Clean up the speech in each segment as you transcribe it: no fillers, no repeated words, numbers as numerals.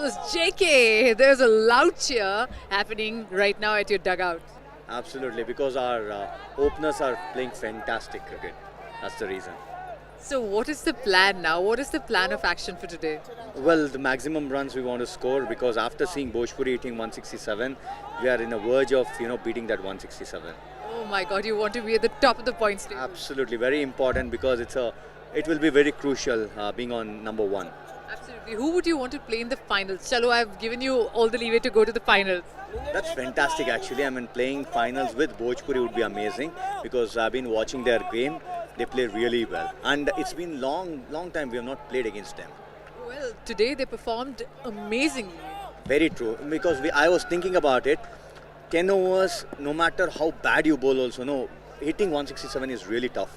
was JK. There's a loud cheer happening right now at your dugout. Absolutely, because our openers are playing fantastic cricket. That's the reason. So, what is the plan now? What is the plan of action for today? Well, the maximum runs we want to score, because after seeing Bhojpuri hitting 167, we are in a verge of beating that 167. Oh my God, you want to be at the top of the points table. Absolutely, very important, because it will be very crucial being on number one. Absolutely. Who would you want to play in the finals? Chalo, I've given you all the leeway to go to the finals. That's fantastic actually. I mean, playing finals with Bhojpuri would be amazing, because I've been watching their game. They play really well, and it's been long time we have not played against them. Well, today they performed amazingly. Very true, because I was thinking about it. 10 overs, no matter how bad you bowl also, no, hitting 167 is really tough.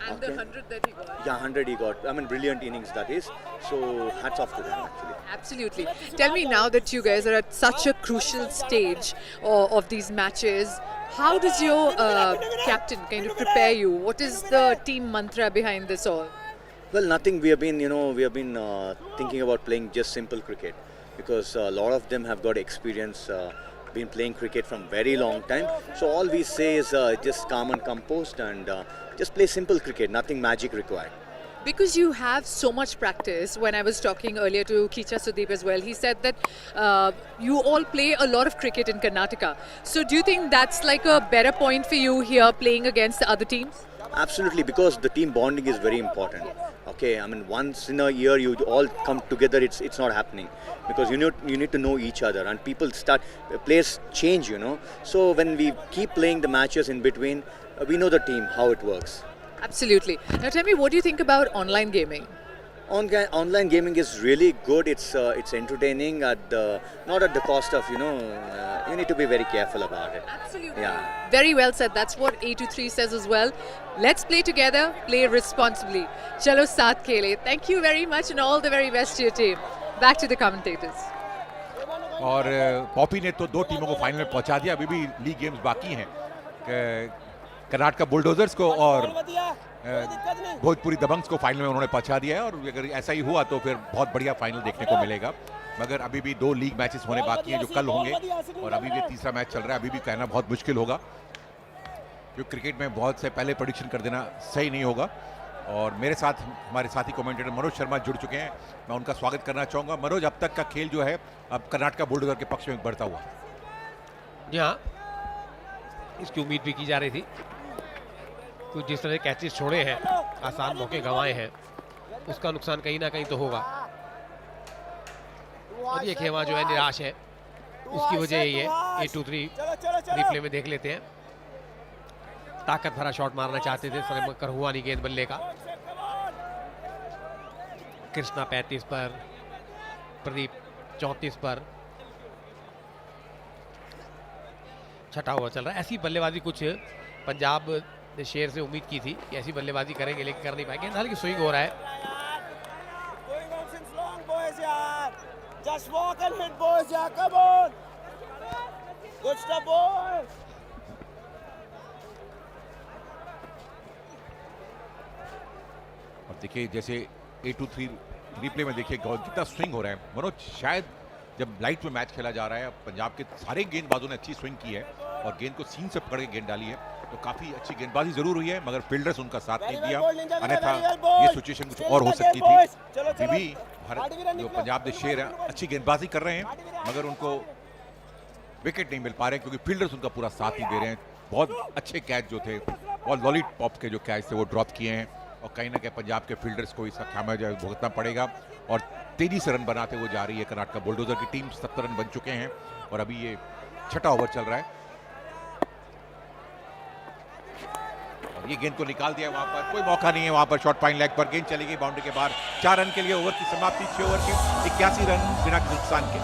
And the 100 that he got. Yeah, 100 he got. I mean, brilliant innings that is. So hats off to them actually. Absolutely. Tell me, now that you guys are at such a crucial stage of these matches, how does your captain kind of prepare you? What is the team mantra behind this all? Well, nothing. We have been thinking about playing just simple cricket, because a lot of them have got experience, been playing cricket from very long time. So all we say is just calm and composed, and just play simple cricket. Nothing magic required. Because you have so much practice, when I was talking earlier to Kicha Sudeep as well, he said that you all play a lot of cricket in Karnataka. So do you think that's like a better point for you here playing against the other teams? Absolutely, because the team bonding is very important. Okay, I mean, once in a year you all come together, it's not happening, because you need to know each other, and people players change, So when we keep playing the matches in between, we know the team, how it works. Absolutely. Now tell me, what do you think about online gaming? Online gaming is really good. It's entertaining not at the cost of you need to be very careful about it. Absolutely. Yeah. Very well said. That's what A23 says as well. Let's play together, play responsibly. Chalo saath khele. Thank you very much and all the very best to your team. Back to the commentators. और Poppy ने तो दो टीमों को final में पहुंचा दिया. अभी भी लीग गेम्स बाकी हैं. कर्नाटका बुलडोजर्स को और भोजपुरी दबंग्स को फाइनल में उन्होंने पहुंचा दिया है, और अगर ऐसा ही हुआ तो फिर बहुत बढ़िया फाइनल देखने को मिलेगा. मगर अभी भी दो लीग मैचेस होने बाकी हैं जो कल होंगे, और अभी भी तीसरा मैच चल रहा है. अभी भी कहना बहुत मुश्किल होगा, क्योंकि क्रिकेट में बहुत से पहले प्रेडिक्शन कर देना सही नहीं होगा. और मेरे साथ हमारे साथी कमेंटेटर मनोज शर्मा जुड़ चुके हैं. मैं उनका स्वागत करना चाहूँगा. मनोज, अब तक का खेल जो है अब कर्नाटका बुलडोजर के पक्ष में बढ़ता हुआ. जी हाँ, इसकी उम्मीद भी की जा रही थी. तो जिस तरह कैचेस छोड़े हैं, आसान मौके गंवाए हैं, उसका नुकसान कहीं ना कहीं तो होगा. और ये खेमा जो है निराश है, उसकी वजह यही है. A23 रिप्ले में देख लेते हैं. ताकत भरा शॉट मारना चाहते थे, मगर हुआ नहीं गेंद बल्ले का. कृष्णा 35 पर, प्रदीप 34 पर. छठा ओवर चल रहा है. ऐसी बल्लेबाजी कुछ पंजाब ने शेर से उम्मीद की थी कि ऐसी बल्लेबाजी करेंगे, लेकिन कर नहीं पाएंगे. हालांकि स्विंग हो रहा है. और देखिए, जैसे A23 रिप्ले में देखिए कितना स्विंग हो रहा है. मनोज, शायद जब लाइट में मैच खेला जा रहा है, पंजाब के सारे गेंदबाजों ने अच्छी स्विंग की है और गेंद को सीन से पकड़ के गेंद डाली है, तो काफी अच्छी गेंदबाजी जरूर हुई है, मगर फील्डर्स उनका साथ नहीं दिया. अन्यथा ये सिचुएशन कुछ और हो सकती थी. भी जो पंजाब के शेर है अच्छी गेंदबाजी कर रहे हैं, मगर उनको विकेट नहीं मिल पा रहे, क्योंकि फील्डर्स उनका पूरा साथ नहीं दे रहे हैं. बहुत अच्छे कैच जो थे, और लॉलीपॉप के जो कैच थे वो ड्रॉप किए हैं, और कहीं ना कहीं पंजाब के फील्डर्स को इसका खामियाजा भुगतना पड़ेगा. और तेजी से रन बनाते हुए जा रही है कर्नाटका बुलडोजर की टीम. 70 रन बन चुके हैं, और अभी ये छठा ओवर चल रहा है. और ये गेंद को निकाल दिया. वहां पर कोई मौका नहीं है. वहां पर शॉर्ट फाइन लेग पर गेंद चली गई बाउंड्री के बाहर. 4 रन के लिए ओवर की समाप्ति. 6 ओवर के 81 रन बिना नुकसान के.